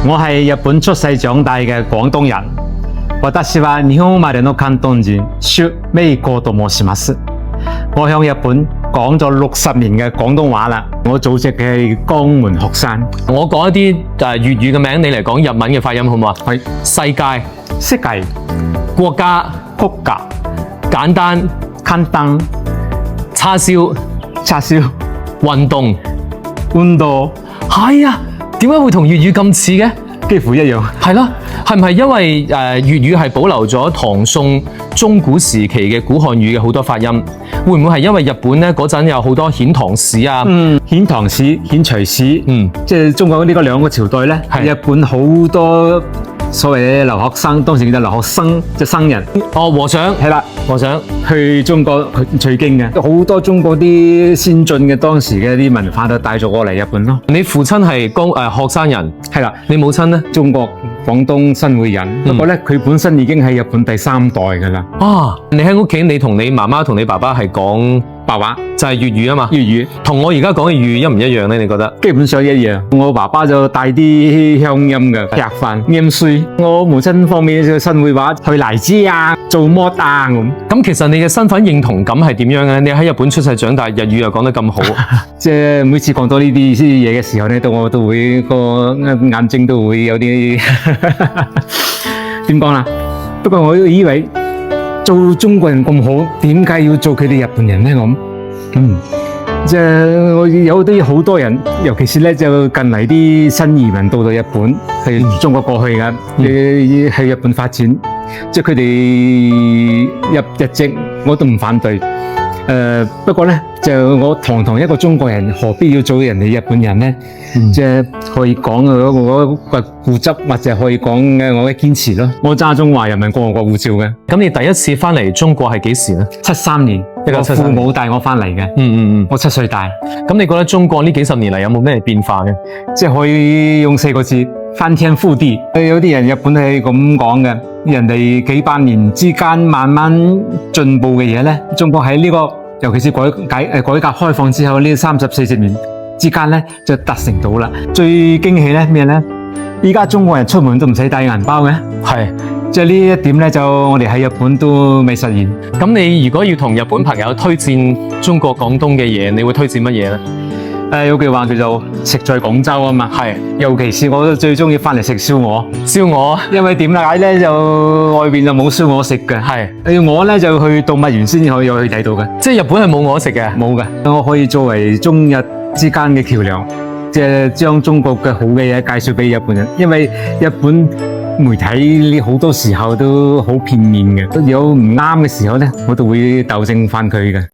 我係日本出世長大嘅廣東人。私は日本生まれの関東人、朱美子と申します。我喺日本講咗60年嘅廣東話啦。我祖籍係江門鶴山。我講一啲粵語嘅名，你嚟講日文嘅發音好唔好啊？係世界、世界、國家、國家、簡單、簡單、叉燒、叉燒、運動、運動。係啊，點解會同粵語咁似嘅？幾乎一樣。係咯，係唔係因為粵語係保留咗唐宋中古時期嘅古漢語嘅好多發音？會唔會係因為日本咧嗰陣有好多遣唐使啊？遣唐使、遣隋使，即係中國呢個兩個朝代咧，係日本好多所謂嘅留學生，當時叫留學生，即係生人。哦，和尚係啦，和尚去中國取經嘅，好多中國啲先進嘅當時嘅啲文化都帶咗過嚟日本咯。你父親係鶴山人，係啦，你母親呢？中國廣東新會人，不過咧佢本身已經喺日本第3代噶啦。啊，你喺屋企，你同你媽媽同你爸爸係講白話，就係粵語啊嘛？粵語同我而家講嘅粵語一唔一樣呢？你覺得？基本上一樣。我爸爸就帶啲鄉音嘅，吃飯、念書。我母親方面就新會話，去荔枝啊，做乜啊咁。咁其實你嘅身份認同感係點樣嘅？你喺日本出世長大，日語又講得咁好，即係每次講到呢啲嘢嘅時候咧，我都會個眼睛都會有啲點講啦。不過我以為做中國人咁好，點解要做佢哋日本人呢？咁即係我有好多人，尤其是咧就近嚟啲新移民到日本，係中國過去嘅，去日本發展，即係佢哋入日籍，我都唔反對。不過咧，就我堂堂一個中國人，何必要做人哋日本人呢？即係可以講我個固執，或者可以講我嘅堅持咯。我揸中華人民共和國護照嘅。咁你第一次翻嚟中國係幾時呢？73年，我父母帶我翻嚟嘅。我7歲大。咁你覺得中國呢幾十年嚟有冇咩變化嘅？即係可以用4個字：翻天覆地。有啲人日本係咁講嘅，人哋幾百年之間慢慢進步嘅嘢咧，中國喺呢個尤其是改革開放之後呢30-40年之間咧就達成到啦。最驚喜咧咩咧？依家中國人出門都唔使帶銀包嘅，係即係呢一點咧，就我哋喺日本都未實現。咁你如果要同日本朋友推薦中國廣東嘅嘢，你會推薦乜嘢咧？有句話叫做食在廣州啊嘛，係，尤其是我最中意翻嚟食燒鵝。燒鵝，因為點解咧？就外邊就冇燒鵝食嘅，係，鵝咧就去動物園先至可以去睇到嘅。即係日本係冇鵝食嘅，冇嘅。我可以作為中日之間嘅橋梁，即係將中國嘅好嘅嘢介紹俾日本人，因為日本媒體好多時候都好片面嘅，有唔啱嘅時候咧，我都會糾正翻佢嘅。